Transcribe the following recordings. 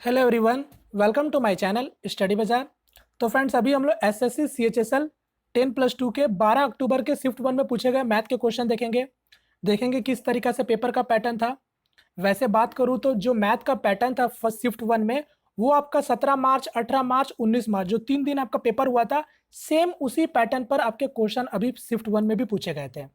Hello everyone, welcome to my channel study bazaar. तो friends, अभी हम लोग एसएससी सीएचएसएल 10+2 के 12 अक्टूबर के शिफ्ट 1 में पूछे गए मैथ के क्वेश्चन देखेंगे किस तरीका से पेपर का पैटर्न था। वैसे बात करूं तो जो मैथ का पैटर्न था फर्स्ट शिफ्ट 1 में, वो आपका 17 मार्च, 18 मार्च, 19 मार्च जो 3 दिन आपका पेपर हुआ था, सेम उसी पैटर्न पर आपके क्वेश्चन अभी शिफ्ट 1 में भी पूछे गए थे।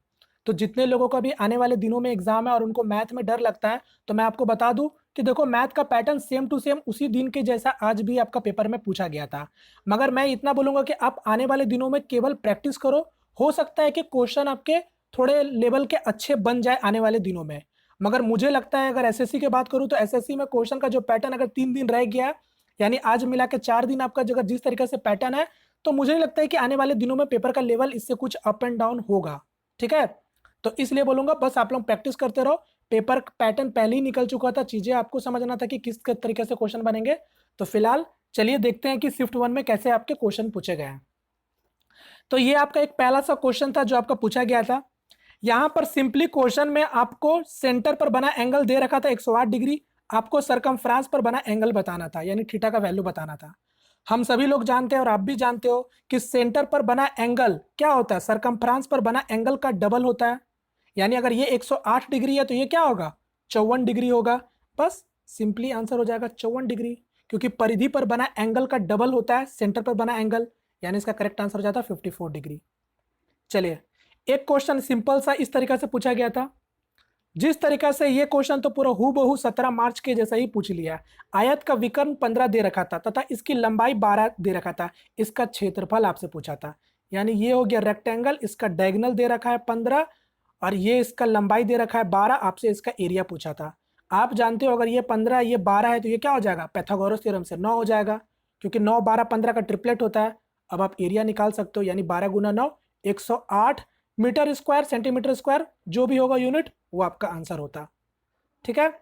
तो जितने लोगों को अभी आने वाले दिनों में एग्जाम है और उनको मैथ में डर लगता है, तो मैं आपको बता दूं कि देखो, मैथ का पैटर्न सेम टू सेम उसी दिन के जैसा आज भी आपका पेपर में पूछा गया था। मगर मैं इतना बोलूंगा कि आप आने वाले दिनों में केवल प्रैक्टिस करो। हो सकता है कि क्वेश्चन आपके थोड़े लेवल के अच्छे बन जाए आने वाले दिनों में। मगर मुझे लगता है, अगर एसएससी की बात करूं तो एसएससी में क्वेश्चन का जो पैटर्न अगर 3 दिन रह गया, यानी आज मिला के 4 दिन आपका अगर जिस तरीके से पैटर्न है, तो मुझे नहीं लगता है कि आने वाले दिनों में पेपर का लेवल इससे कुछ अप एंड डाउन होगा। ठीक है, तो इसलिए बोलूंगा बस आप लोग प्रैक्टिस करते रहो। पेपर पैटर्न पहले ही निकल चुका था, चीजें आपको समझना था कि किस तरीके से क्वेश्चन बनेंगे। तो फिलहाल चलिए देखते हैं कि शिफ्ट 1 में कैसे आपके क्वेश्चन पूछे गए हैं। तो ये आपका एक पहला सा क्वेश्चन था जो आपका पूछा गया था। यहां पर सिंपली क्वेश्चन में आपको सेंटर पर बना एंगल दे रखा था 108 डिग्री। आपको सरकमफ्रेंस पर बना एंगल बताना था, यानी थीटा का वैल्यू बताना था। हम सभी लोग जानते हैं और आप भी जानते हो कि सेंटर पर बना एंगल क्या होता है, सरकमफ्रेंस पर बना एंगल का डबल होता है। यानी अगर ये 108 डिग्री है तो ये क्या होगा, 54 डिग्री होगा। बस सिंपली आंसर हो जाएगा 54 डिग्री, क्योंकि परिधि पर बना एंगल का डबल होता है सेंटर पर बना एंगल, यानी इसका करेक्ट आंसर हो जाता है 54 डिग्री। चलिए, एक क्वेश्चन सिंपल सा इस तरीके से पूछा गया था। जिस तरीका से ये क्वेश्चन तो पूरा हूबहू 17 मार्च के जैसा ही पूछ लिया। आयत का विकर्ण 15 दे रखा था तथा इसकी लंबाई 12 दे रखा था। इसका क्षेत्रफल आपसे पूछा था। यानी ये हो गया रेक्टेंगल, इसका डायगोनल दे रखा है 15 और ये इसका लंबाई दे रखा है 12। आपसे इसका एरिया पूछा था। आप जानते हो अगर ये 15 ये 12 है तो ये क्या हो जाएगा, पाइथागोरस थ्योरम से 9 हो जाएगा, क्योंकि 9 12 15 का ट्रिपलेट होता है। अब आप एरिया निकाल सकते हो, यानी 12 गुना 9 108 मीटर स्क्वायर, सेंटीमीटर स्क्वायर, जो भी होगा यूनिट वो आपका आंसर होता। ठीक है,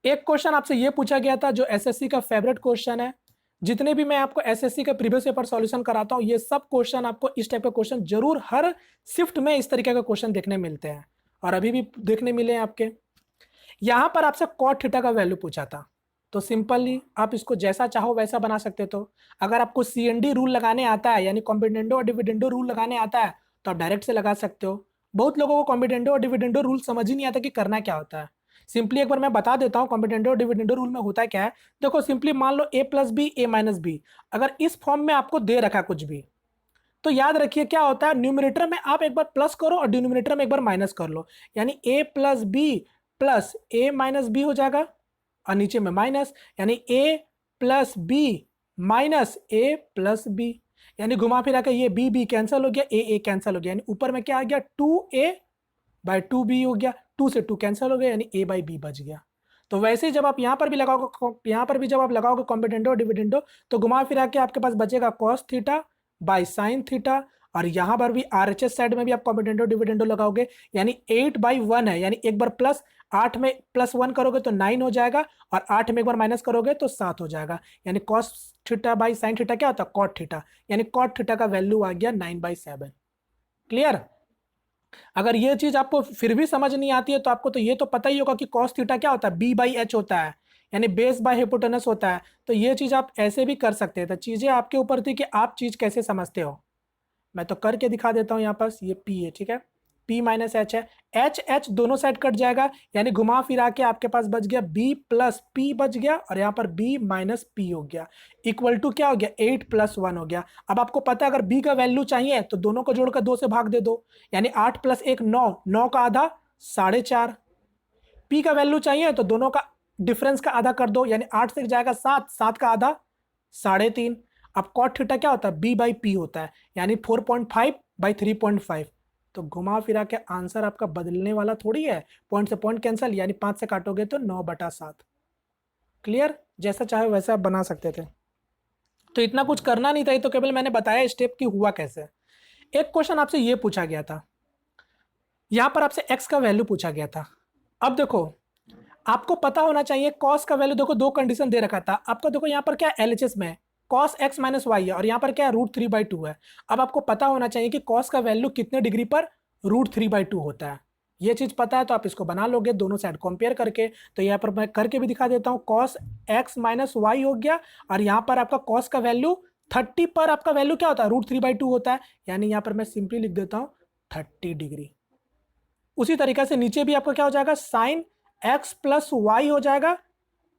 एक क्वेश्चन आपसे ये पूछा गया था जो एसएससी का फेवरेट क्वेश्चन है। जितने भी मैं आपको एसएससी का प्रीवियस पेपर सॉल्यूशन कराता हूं, ये सब क्वेश्चन आपको इस टाइप के क्वेश्चन जरूर हर शिफ्ट में इस तरीके का क्वेश्चन देखने मिलते हैं और अभी भी देखने मिले हैं आपके। यहां पर आपसे कॉट थीटा का वैल्यू पूछा था। तो सिंपली आप इसको जैसा चाहो वैसा बना सकते। तो अगर आपको सीएनडी रूल लगाने आता है, यानी कॉम्बिनेंडो और डिविडेंडो रूल लगाने आता है, तो आप डायरेक्ट से लगा सकते हो। बहुत लोगों को कॉम्बिनेंडो और डिविडेंडो रूल समझ ही नहीं आता कि करना क्या होता है। सिंपली एक बार मैं बता देता हूँ कॉम्बिनेंडो और डिविडेंडो रूल में होता क्या है। देखो, सिंपली मान लो a plus b a minus b, अगर इस फॉर्म में आपको दे रखा कुछ भी, तो याद रखिए क्या होता है, न्यूमरेटर में आप एक बार प्लस करो और डिनोमिनेटर में एक बार माइनस कर लो, यानी a plus B plus a minus b हो जाएगा और नीचे में माइनस, यानी a plus b minus a plus b. यानी घुमा फिरा के ये बी बी कैंसिल हो गया, ए कैंसिल हो गया, यानी ऊपर में क्या आ गया 2a बाई 2b हो गया, 2 से 2 कैंसिल हो गया, यानी a बाई बी बच गया। तो वैसे ही जब आप यहां पर भी लगाओगे, यहां पर भी जब आप लगाओगे कॉम्बिनेंडो और डिविडेंडो, तो घुमा फिरा के आपके पास बचेगा cos theta by sine theta. और यहां पर भी आरएचएस साइड में भी आप कॉम्बिनेंडो डिविडेंडो लगाओगे, यानी 8/1 है, यानी एक बार प्लस 8 में प्लस 1 करोगे तो 9 हो जाएगा और 8 में एक बार माइनस करोगे तो 7 हो जाएगा, यानी cos theta by sine theta क्या होता है, कॉट थीटा, यानी कॉट थीटा का वैल्यू आ गया 9/7। क्लियर? अगर ये चीज आपको फिर भी समझ नहीं आती है तो आपको तो ये तो पता ही होगा कि कॉस थीटा क्या होता है, बी बाई एच होता है, यानी बेस बाय हिपोटेनस होता है। तो ये चीज आप ऐसे भी कर सकते हैं। तो चीजें आपके ऊपर थी कि आप चीज कैसे समझते हो। मैं तो करके दिखा देता हूं। यहाँ पास ये पी है, ठीक है, पी माइनस एच है, एच एच दोनों साइड कट जाएगा, यानी घुमा फिरा के आपके पास बच गया बी प्लस पी बच गया और यहाँ पर बी माइनस पी हो गया, इक्वल टू क्या हो गया 8+1 हो गया। अब आपको पता है अगर बी का वैल्यू चाहिए तो दोनों को जोड़कर 2 से भाग दे दो, यानी 8 + 1 9, 9 का आधा 4.5। पी का वैल्यू चाहिए तो दोनों का डिफरेंस का आधा कर दो, यानी 8 से जाएगा 7, 7 का आधा 3.5। अब कॉट थीटा क्या होता है, बी बाई पी होता है, यानी 4.5/3.5। तो घुमा फिरा के आंसर आपका बदलने वाला थोड़ी है, पॉइंट से पॉइंट कैंसिल, यानी 5 से काटोगे तो 9/7। क्लियर? जैसा चाहे वैसा आप बना सकते थे। तो इतना कुछ करना नहीं था, तो केवल मैंने बताया स्टेप की हुआ कैसे। एक क्वेश्चन आपसे ये पूछा गया था, यहां पर आपसे एक्स का वैल्यू पूछा गया था। अब देखो, आपको पता होना चाहिए कॉस का वैल्यू, देखो दो कंडीशन दे रखा था आपको। देखो यहाँ पर क्या एलएचएस में कॉस एक्स माइनस वाई है और यहाँ पर क्या है √3/2 है। अब आपको पता होना चाहिए कि कॉस का वैल्यू कितने डिग्री पर √3/2 होता है, ये चीज़ पता है तो आप इसको बना लोगे दोनों साइड कंपेयर करके। तो यहाँ पर मैं करके भी दिखा देता हूँ, कॉस एक्स माइनस वाई हो गया, और यहाँ पर आपका कॉस का वैल्यू 30 पर आपका वैल्यू क्या होता है, √3/2 होता है, यानी यहाँ पर मैं सिंपली लिख देता हूँ 30 डिग्री। उसी तरीके से नीचे भी आपका क्या हो जाएगा, साइन एक्स प्लस वाई हो जाएगा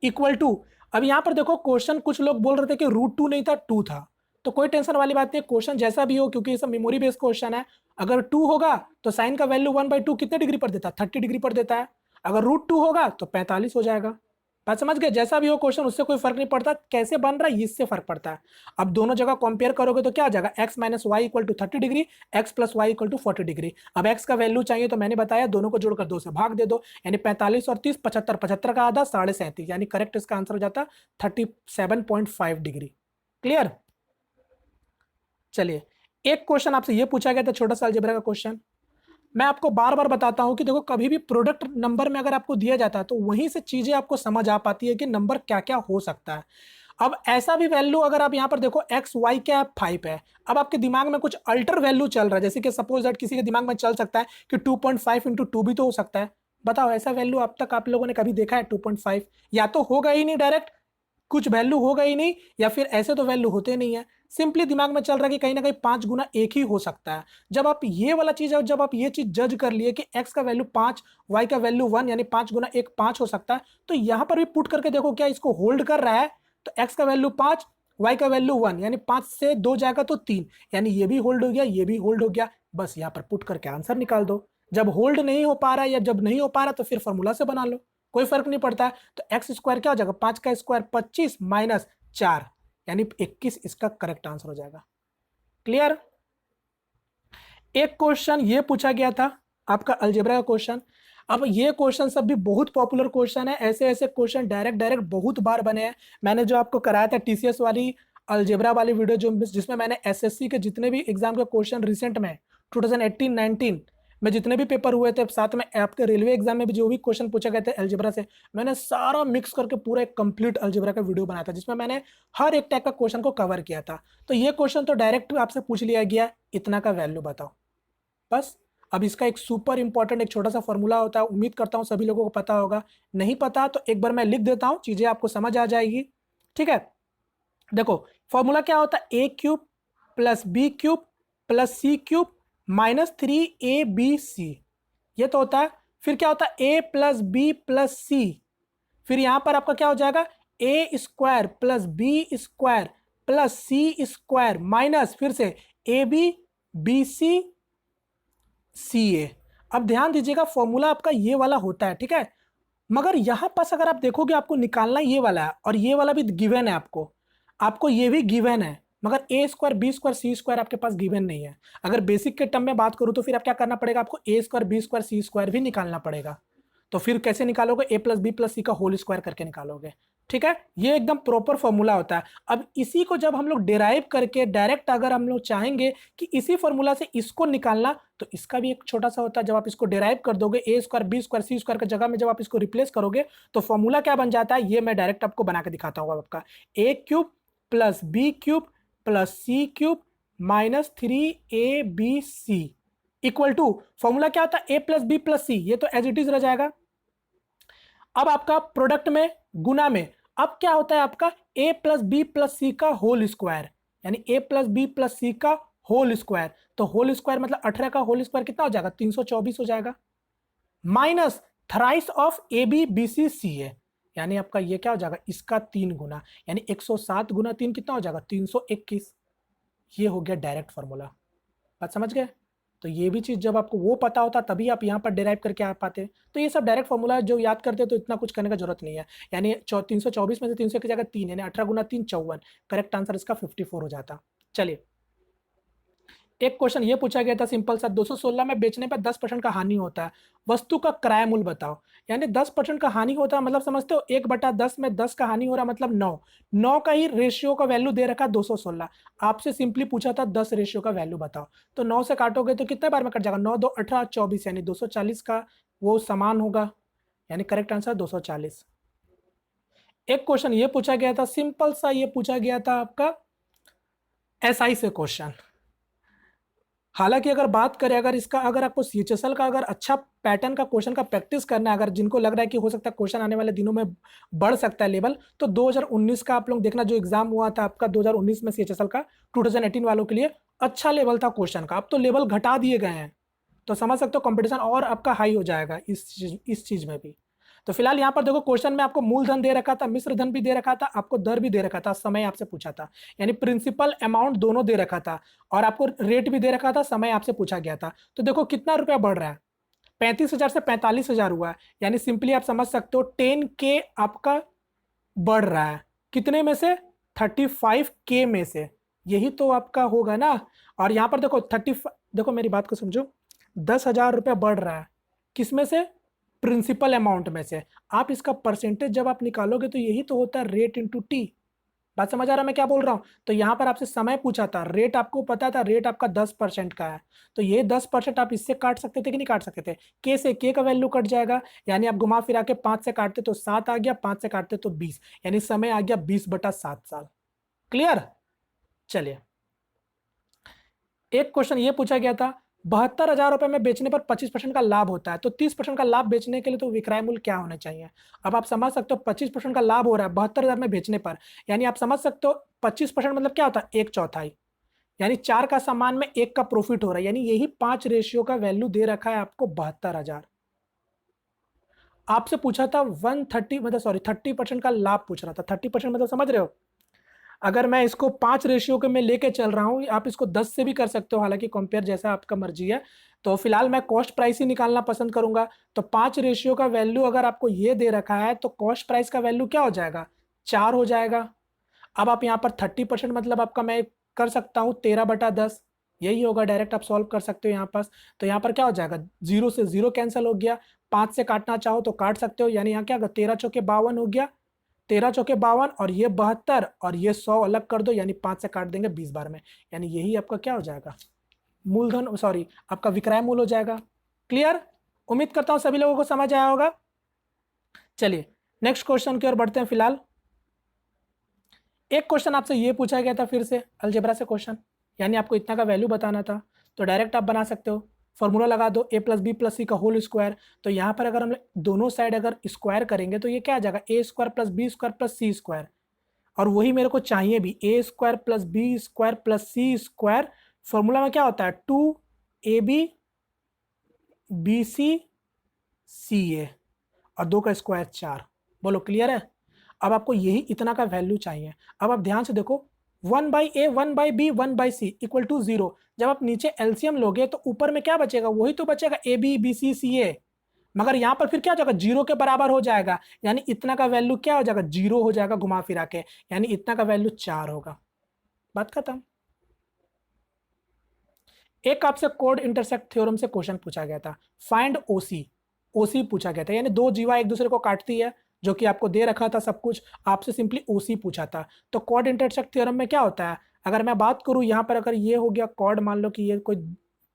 इक्वल टू। अब यहां पर देखो क्वेश्चन कुछ लोग बोल रहे थे कि √2 नहीं था 2 था, तो कोई टेंशन वाली बात नहीं, क्वेश्चन जैसा भी हो, क्योंकि ये सब मेमोरी बेस्ड क्वेश्चन है। अगर 2 होगा तो साइन का वैल्यू 1/2 कितने डिग्री पर देता है, 30 डिग्री पर देता है। अगर √2 होगा तो 45 हो जाएगा। बात समझ गए, जैसा भी हो क्वेश्चन उससे कोई फर्क नहीं पड़ता, कैसे बन रहा है इससे फर्क पड़ता है। अब दोनों जगह कंपेयर करोगे तो क्या आ जाएगा, x minus y equal to 30 degree, x plus y equal to 40 degree. अब एक्स का वैल्यू चाहिए तो मैंने बताया दोनों को जोड़कर 2 से भाग दे दो, यानी 45 और 30 75, 75 का आधा 37.5, यानी करेक्ट इसका आंसर हो जाता 37.5 डिग्री। क्लियर। चलिए, एक क्वेश्चन आपसे ये पूछा गया था, छोटा सा अलजेब्रा का क्वेश्चन। मैं आपको बार बार बताता हूं कि देखो कभी भी प्रोडक्ट नंबर में अगर आपको दिया जाता है तो वहीं से चीजें आपको समझ आ पाती है कि नंबर क्या क्या हो सकता है। अब ऐसा भी वैल्यू अगर आप यहां पर देखो एक्स वाई क्या है, 5 है, अब आपके दिमाग में कुछ अल्टर वैल्यू चल रहा है, जैसे कि सपोज दैट किसी के दिमाग में चल सकता है कि 2.5 इंटू 2 भी तो हो सकता है। बताओ ऐसा वैल्यू अब तक आप लोगों ने कभी देखा है 2.5? या तो होगा ही नहीं डायरेक्ट, कुछ वैल्यू होगा ही नहीं, या फिर ऐसे तो वैल्यू होते नहीं है। सिंपली दिमाग में चल रहा है कि कहीं ना कहीं 5 गुना 1 ही हो सकता है। जब आप ये वाला चीज है, जब आप ये चीज जज कर लिए कि x का वैल्यू 5, y का वैल्यू 1, यानी 5 गुना 1 5 हो सकता है, तो यहां पर भी पुट करके देखो क्या इसको होल्ड कर रहा है। तो x का वैल्यू 5, y का वैल्यू 1, यानी 5 से 2 जाएगा तो 3, यानी ये भी होल्ड हो गया, ये भी होल्ड हो गया। बस यहाँ पर पुट करके आंसर निकाल दो। जब होल्ड नहीं हो पा रहा है या जब नहीं हो पा रहा तो फिर फॉर्मूला से बना लो, कोई फर्क नहीं पड़ता है। तो एक्स स्क्वायर क्या हो जाएगा, 5 का स्क्वायर 25 माइनस 4, यानी 21 इसका करेक्ट आंसर हो जाएगा। क्लियर। एक क्वेश्चन ये पूछा गया था आपका अलजेब्रा का क्वेश्चन। अब ये क्वेश्चन सब भी बहुत पॉपुलर क्वेश्चन है, ऐसे ऐसे क्वेश्चन डायरेक्ट डायरेक्त बहुत बार बने हैं। मैंने जो आपको कराया था टीसीएस वाली अलजेब्रा वाली वीडियो, जो जिसमें मैंने एसएससी के जितने भी एग्जाम के क्वेश्चन रिसेंट में 2018-19 में जितने भी पेपर हुए थे, साथ में आपके रेलवे एग्जाम में भी जो भी क्वेश्चन पूछे गए थे अलजेब्रा से, मैंने सारा मिक्स करके पूरा एक कंप्लीट अलजेब्रा का वीडियो बनाया था, जिसमें मैंने हर एक टाइप का क्वेश्चन को कवर किया था। तो ये क्वेश्चन तो डायरेक्ट आपसे पूछ लिया गया, इतना का वैल्यू बताओ बस। अब इसका एक सुपर इंपॉर्टेंट एक छोटा सा फॉर्मूला होता है, उम्मीद करता हूं सभी लोगों को पता होगा। नहीं पता तो एक बार मैं लिख देता हूं, चीजें आपको समझ आ जाएगी। ठीक है, देखो फॉर्मूला क्या होता है, A cube plus B cube plus C cube minus 3ab, ये तो होता है। फिर क्या होता है, A plus B plus C, फिर यहां पर आपका क्या हो जाएगा, A square plus B square plus C square minus फिर से ए बी सी सी ए। अब ध्यान दीजिएगा फॉर्मूला आपका ये वाला होता है, ठीक है, मगर यहां पास अगर आप देखोगे आपको निकालना ये वाला है, और ये वाला भी गिवन है आपको, आपको ये भी गिवन है, मगर ए स्क्वायर बी स्क्वायर सी स्क्वायर आपके पास गिवन नहीं है। अगर बेसिक के टर्म में बात करूं तो फिर आप क्या करना पड़ेगा, आपको ए स्क्वायर बी स्क्वायर सी स्क्वायर भी निकालना पड़ेगा। तो फिर कैसे निकालोगे, ए प्लस बी प्लस सी का होल स्क्वायर करके निकालोगे। ठीक है, ये एकदम प्रॉपर फॉर्मूला होता है। अब इसी को जब हम लोग डिराइव करके डायरेक्ट अगर हम लोग चाहेंगे कि इसी फॉर्मूला से इसको निकालना, तो इसका भी एक छोटा सा होता है। जब आप इसको डिराइव कर दोगे ए स्क्वायर बी स्क्वायर सी स्क्वायर की जगह में जब आप इसको रिप्लेस करोगे तो फॉर्मूला क्या बन जाता है, ये मैं डायरेक्ट आपको बना के दिखाता हूँ। आपका A cube plus B cube plus C cube minus 3ab equal to, formula क्या होता है, A plus B plus C, ये तो एज इट इज रह जाएगा। अब आपका प्रोडक्ट में गुना में अब क्या होता है, आपका a प्लस बी प्लस सी का होल स्क्वायर, यानी a प्लस बी प्लस सी का होल स्क्वायर। तो होल स्क्वायर मतलब 18 का होल स्क्वायर कितना हो जाएगा, 324 हो जाएगा, minus thrice of A B B C C A, यानी आपका ये क्या हो जाएगा, इसका 3 गुना, यानी 107 गुना 3 कितना हो जाएगा, 321। ये हो गया डायरेक्ट फॉर्मूला। बात समझ गए। तो ये भी चीज़ जब आपको वो पता होता तभी आप यहाँ पर डिराइव करके आ पाते। तो ये सब डायरेक्ट फॉर्मूला जो याद करते तो इतना कुछ करने का जरूरत नहीं है। यानी 324 में से 300 की जगह 3, यानी 18 गुना 3 54, करेक्ट आंसर इसका 54 हो जाता। चलिए, एक क्वेश्चन ये पूछा गया था सिंपल सा, 216 में बेचने पर 10% का हानि होता है, वस्तु का क्रय मूल्य बताओ। यानी 10% का हानि होता है मतलब समझते हो, 1/10 में 10 का हानि हो रहा है मतलब 9 का ही रेशियो का वैल्यू दे रखा 216। आपसे सिंपली पूछा था 10 रेशियो का वैल्यू बताओ, तो 9 से काटोगे तो कितने बार में कट जाएगा, 9 2 18 24, यानी 240 का वो समान होगा, यानी करेक्ट आंसर 240। एक क्वेश्चन ये पूछा गया था सिंपल सा, ये पूछा गया था आपका एसआई से क्वेश्चन। हालांकि अगर बात करें, अगर इसका अगर आपको सीएचएसएल का अगर अच्छा पैटर्न का क्वेश्चन का प्रैक्टिस करना है, अगर जिनको लग रहा है कि हो सकता है क्वेश्चन आने वाले दिनों में बढ़ सकता है लेवल, तो 2019 का आप लोग देखना, जो एग्जाम हुआ था आपका 2019 में सीएचएसएल का 2018 वालों के लिए अच्छा लेवल था क्वेश्चन का। अब तो लेवल घटा दिए गए हैं, तो समझ सकते हो कंपटीशन और आपका हाई हो जाएगा इस चीज में भी। तो फिलहाल यहाँ पर देखो, क्वेश्चन में आपको मूलधन दे रखा था, मिश्र धन भी दे रखा था, आपको दर भी दे रखा था, समय आपसे पूछा था, यानी प्रिंसिपल अमाउंट दोनों दे रखा था, और आपको रेट भी दे रखा था, समय आपसे पूछा गया था। तो देखो कितना रुपया बढ़ रहा है, 35,000 से 45,000 हुआ है, यानी सिंपली आप समझ सकते हो 10K आपका बढ़ रहा है। कितने में से? 35K में से, यही तो आपका होगा ना। और यहाँ पर देखो देखो मेरी बात को समझो, 10,000 रुपया बढ़ रहा है, किसमें से? प्रिंसिपल अमाउंट में से। आप इसका परसेंटेज जब आप निकालोगे तो यही तो होता है रेट इंटू टी। बात समझ आ रहा है मैं क्या बोल रहा हूँ? तो यहाँ पर आपसे समय पूछा था, रेट आपको पता था, रेट आपका 10% का है, तो ये 10% आप इससे काट सकते थे कि नहीं काट सकते थे? के से के का वैल्यू कट जाएगा, यानी आप घुमा फिरा के 5 से काटते तो 7 आ गया, 5 से काटते तो 20, यानी समय आ गया 20/7 साल। क्लियर? चलिए, एक क्वेश्चन ये पूछा गया था, 72,000 रुपए में बेचने पर 25% का लाभ होता है, तो 30% का लाभ बेचने के लिए तो विक्रय मूल्य क्या होना चाहिए? अब आप समझ सकते हो 25% का लाभ हो रहा है 72,000 में बेचने पर, यानी आप समझ सकते हो 25% मतलब क्या होता है? 1/4, यानी 4 का सामान में 1 का प्रॉफिट हो रहा है, यानी यही 5 रेशियो का वैल्यू दे रखा है आपको 72,000। आपसे पूछा था 130 मतलब सॉरी 30% का लाभ पूछ रहा था। 30% मतलब समझ रहे हो? अगर मैं इसको 5 रेशियो के में लेके चल रहा हूं, आप इसको 10 से भी कर सकते हो, हालांकि कंपेयर जैसा आपका मर्जी है, तो फिलहाल मैं कॉस्ट प्राइस ही निकालना पसंद करूंगा। तो 5 रेशियो का वैल्यू अगर आपको ये दे रखा है, तो कॉस्ट प्राइस का वैल्यू क्या हो जाएगा? 4 हो जाएगा। अब आप यहाँ पर 30% मतलब आपका मैं कर सकता हूँ 13/10, यही होगा, डायरेक्ट आप सॉल्व कर सकते हो यहाँ पास। तो यहाँ पर क्या हो जाएगा? 0 से 0 कैंसिल हो गया, 5 से काटना चाहो तो काट सकते हो, यानी यहाँ क्या होगा? 13 चौके 52 हो गया, 13 चौके 52, और ये 72 और ये 100 अलग कर दो, यानी 5 से काट देंगे 20 बार में, यानी यही आपका क्या हो जाएगा? मूलधन, सॉरी आपका विक्रय मूल्य हो जाएगा। क्लियर? उम्मीद करता हूं सभी लोगों को समझ आया होगा। चलिए नेक्स्ट क्वेश्चन की ओर बढ़ते हैं। फिलहाल एक क्वेश्चन आपसे ये पूछा गया था फिर से अलजेब्रा से क्वेश्चन, यानी आपको इतना का वैल्यू बताना था, तो डायरेक्ट आप बना सकते हो, फॉर्मूला लगा दो a + b + c का होल स्क्वायर। तो यहाँ पर अगर हम दोनों साइड अगर स्क्वायर करेंगे तो ये क्या आ जाएगा? a² + b² + c², और वही मेरे को चाहिए भी, a² + b² + c²। फॉर्मूला में क्या होता है? 2ab bc ca, और 2 का स्क्वायर 4। बोलो क्लियर है? अब आपको यही इतना का वैल्यू चाहिए। अब आप ध्यान से देखो, 1/a 1/b 1/c = 0। जब आप नीचे एलसीएम लोगे तो ऊपर में क्या बचेगा? वही तो बचेगा, ए बी बी सी सी ए, मगर यहाँ पर फिर क्या हो जाएगा? 0 के बराबर हो जाएगा, यानी इतना का वैल्यू क्या हो जाएगा? 0 हो जाएगा घुमा फिरा के, यानी इतना का वैल्यू 4 होगा। बात खत्म। एक आपसे कोड इंटरसेक्ट थ्योरम से क्वेश्चन पूछा गया था, फाइंड ओसी। ओसी पूछा गया था, यानी दो जीवा एक दूसरे को काटती है, जो कि आपको दे रखा था सब कुछ, आपसे सिंपली ओसी पूछा था। तो कॉर्ड इंटरसेक्ट थ्योरम में क्या होता है? अगर मैं बात करूं यहाँ पर, अगर ये हो गया कॉर्ड, मान लो कि ये कोई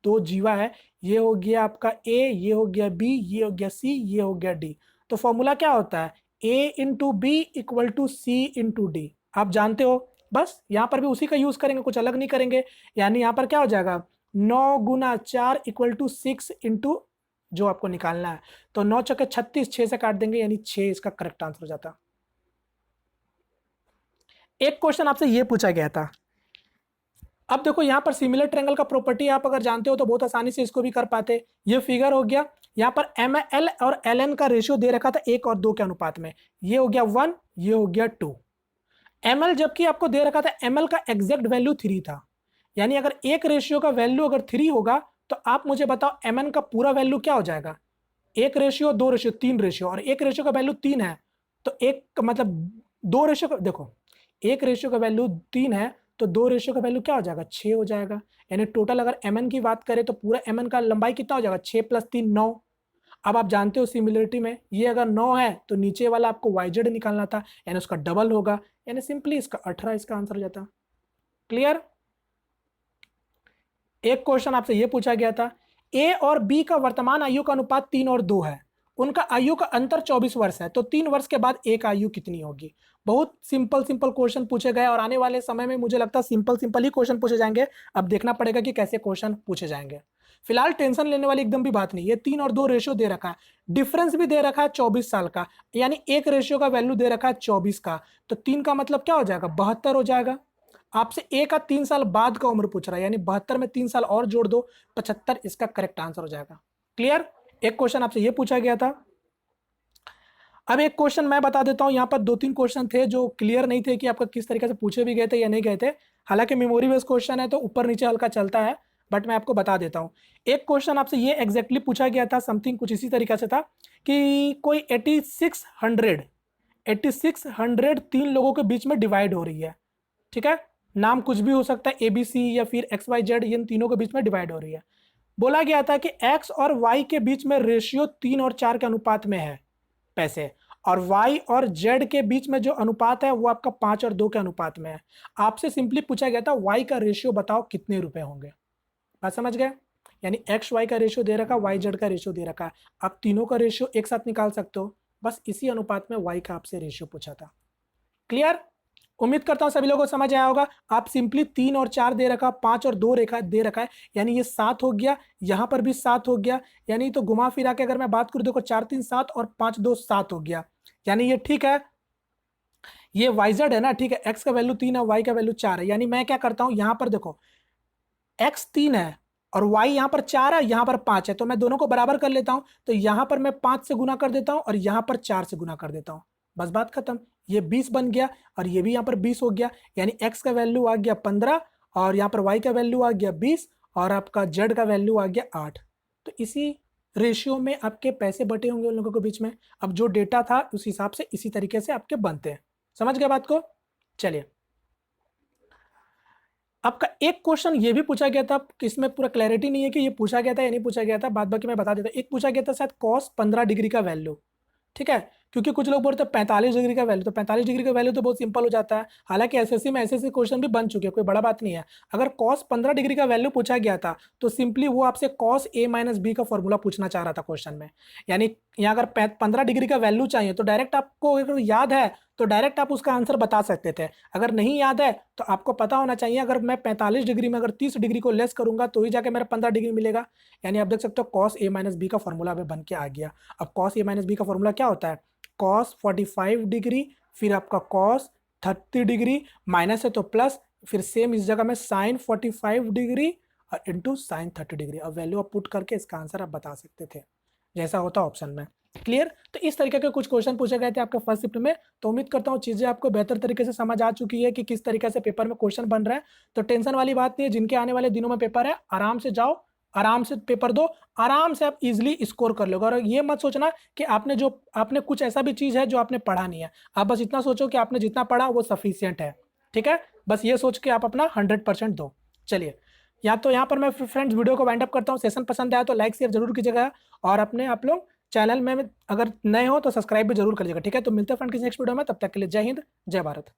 दो जीवा है, ये हो गया आपका ए, ये हो गया बी, ये हो गया सी, ये हो गया डी, तो फॉर्मूला क्या होता है? A into B equal to C into D, आप जानते हो। बस यहाँ पर भी उसी का यूज करेंगे, कुछ अलग नहीं करेंगे। यानी यहाँ पर क्या हो जाएगा? 9 × 4 = 6 इंटू जो आपको निकालना है, तो 9 चौके 36, 6 से काट देंगे, यानी 6 इसका करेक्ट आंसर हो जाता। एक क्वेश्चन आपसे ये पूछा गया था, अब देखो यहाँ पर सिमिलर ट्रायंगल का प्रॉपर्टी आप अगर जानते हो तो बहुत आसानी से इसको भी कर पाते। ये फिगर हो गया, यहाँ पर ML और LN का रेशियो दे रखा था 1 और 2 के अनुपात में, ये हो गया 1, ये हो गया 2। ML जबकि आपको दे रखा था, ML का एग्जैक्ट वैल्यू 3 था, यानी अगर एक रेशियो का वैल्यू अगर 3 होगा तो आप मुझे बताओ MN का पूरा वैल्यू क्या हो जाएगा? 1 रेशियो, 2 रेशियो, 3 रेशियो, और एक रेशियो का वैल्यू 3 है, तो एक मतलब 2 रेशियो का, देखो एक रेशियो का वैल्यू 3 है, तो 2 रेशियो का वैल्यू क्या हो जाएगा? 6 हो जाएगा। यानी टोटल अगर MN की बात करें तो पूरा MN का लंबाई कितना हो जाएगा? 6 + 3 9। अब आप जानते हो सिमिलरिटी में ये अगर 9 है तो नीचे वाला आपको YZ निकालना था, यानी उसका डबल होगा, यानी सिंपली इसका 18 इसका आंसर हो जाता। क्लियर? एक क्वेश्चन आपसे ये पूछा गया था, ए और बी का वर्तमान आयु का अनुपात 3 और 2 है, उनका आयु का अंतर 24 वर्ष है, तो 3 वर्ष के बाद एक आयु कितनी होगी। बहुत सिंपल सिंपल क्वेश्चन पूछे गए और आने वाले समय में मुझे लगता है सिंपल सिंपल ही क्वेश्चन पूछे जाएंगे। अब देखना पड़ेगा कि कैसे क्वेश्चन पूछे जाएंगे। फिलहाल टेंशन लेने वाली एकदम भी बात नहीं है। 3 और 2 रेशियो दे रखा है, डिफरेंस भी दे रखा है 24 साल का, यानी एक रेशियो का वैल्यू दे रखा है 24 का, तो 3 का मतलब क्या हो जाएगा, 72 हो जाएगा। आपसे 1 का 3 साल बाद का उम्र पूछ रहा है, यानी 72 में 3 साल और जोड़ दो, 75 इसका करेक्ट आंसर हो जाएगा। क्लियर। एक क्वेश्चन आपसे ये पूछा गया था। अब एक क्वेश्चन मैं बता देता हूं, यहाँ पर 2-3 क्वेश्चन थे जो क्लियर नहीं थे कि आपका किस तरीके से पूछे भी गए थे या नहीं गए थे। हालांकि मेमोरी बेस्ड क्वेश्चन है तो ऊपर नीचे हल्का चलता है, बट मैं आपको बता देता हूं। एक क्वेश्चन आपसे ये एग्जैक्टली पूछा गया था, समथिंग कुछ इसी तरीके से था कि कोई 8600 3 लोगों के बीच में डिवाइड हो रही है। ठीक है, नाम कुछ भी हो सकता है, ABC या फिर XYZ, इन तीनों के बीच में डिवाइड हो रही है। बोला गया था कि X और Y के बीच में रेशियो 3 और 4 के अनुपात में है पैसे, और Y और Z के बीच में जो अनुपात है वो आपका 5 और 2 के अनुपात में है। आपसे सिंपली पूछा गया था Y का रेशियो बताओ कितने रुपए होंगे। बात समझ गए, यानी XY का रेशियो दे रखा, YZ का रेशियो दे रखा, आप तीनों का रेशियो एक साथ निकाल सकते हो, बस इसी अनुपात में Y का आपसे रेशियो पूछा था। क्लियर, उम्मीद करता हूं सभी लोगों को समझ आया होगा। आप सिंपली 3 और 4 दे रखा, 5 और 2 रेखा दे रखा है, यानी ये 7 हो गया, यहां पर भी 7 हो गया, यानी तो घुमा फिरा के अगर मैं बात करूं, देखो 4 3 7 और 5 2 7 हो गया, यानी ये ठीक है, ये YZ है ना, ठीक है, X का वैल्यू 3 है, Y का वैल्यू 4 है, यानी मैं क्या करता हूं, यहां पर देखो X 3 है और Y यहां पर 4 है, यहां पर 5 है, तो मैं दोनों को बराबर कर लेता हूं, तो यहां पर मैं 5 से गुना कर देता हूं और यहां पर 4 से गुना कर देता हूं, बस बात खत्म। ये 20 बन गया और ये भी यहाँ पर 20 हो गया, यानी X का वैल्यू आ गया 15 और यहाँ पर Y का वैल्यू आ गया 20 और आपका Z का वैल्यू आ गया 8। तो इसी रेशियो में आपके पैसे बटे होंगे उन लोगों के बीच में। अब जो डेटा था उस हिसाब से इसी तरीके से आपके बनते हैं। समझ गए बात को। चलिए, आपका एक क्वेश्चन ये भी पूछा गया था, इसमें पूरा क्लैरिटी नहीं है कि ये पूछा गया था या नहीं पूछा गया था, बाद बाकी मैं बता देता हूं। एक पूछा गया था शायद cos 15 डिग्री का वैल्यू, ठीक है, क्योंकि कुछ लोग बोलते हैं 45 डिग्री का वैल्यू, तो 45 डिग्री का वैल्यू तो बहुत सिंपल हो जाता है। हालांकि एसएससी में ऐसे क्वेश्चन भी बन चुके हैं, कोई बड़ा बात नहीं है। अगर cos 15 डिग्री का वैल्यू पूछा गया था तो सिंपली वो आपसे cos A - B का फॉर्मूला पूछना चाह रहा था क्वेश्चन में। यानी यहाँ अगर 15 डिग्री का वैल्यू चाहिए तो डायरेक्ट आपको अगर याद है तो डायरेक्ट आप उसका आंसर बता सकते थे। अगर नहीं याद है तो आपको पता होना चाहिए, अगर मैं 45 डिग्री में अगर 30 डिग्री को लेस करूंगा तो ही जाके मेरा 15 डिग्री मिलेगा। यानी आप देख सकते हो cos A - B का फॉर्मूला अभी बन के आ गया। अब cos A - B का फॉर्मूला क्या होता है, cos 45 डिग्री, फिर आपका cos 30 डिग्री, माइनस है तो प्लस, फिर सेम इस जगह में sin 45 डिग्री और इंटू sin 30 डिग्री। अब वैल्यू आप पुट करके इसका आंसर आप बता सकते थे जैसा होता ऑप्शन में। क्लियर। तो इस तरीके के कुछ क्वेश्चन पूछे गए थे आपके फर्स्ट शिफ्ट में। तो उम्मीद करता हूँ चीज़ें आपको बेहतर तरीके से समझ आ चुकी है कि किस तरीके से पेपर में क्वेश्चन बन रहा है। तो टेंशन वाली बात नहीं है, जिनके आने वाले दिनों में पेपर है आराम से जाओ, आराम से पेपर दो, आराम से आप इजीली स्कोर कर लोगे। और ये मत सोचना कि आपने कुछ ऐसा भी चीज़ है जो आपने पढ़ा नहीं है। आप बस इतना सोचो कि आपने जितना पढ़ा वो सफिशियंट है, ठीक है, बस ये सोच के आप अपना 100% दो। चलिए, या तो यहाँ पर मैं फ्रेंड्स वीडियो को वाइंड अप करता हूँ। सेशन पसंद आया तो लाइक शेयर जरूर कीजिएगा और अपने आप लोग चैनल में अगर नए हो तो सब्सक्राइब भी जरूर करिएगा, ठीक है। तो मिलते हैं फ्रेंड किसी नेक्स्ट वीडियो में, तब तक के लिए जय हिंद, जय भारत।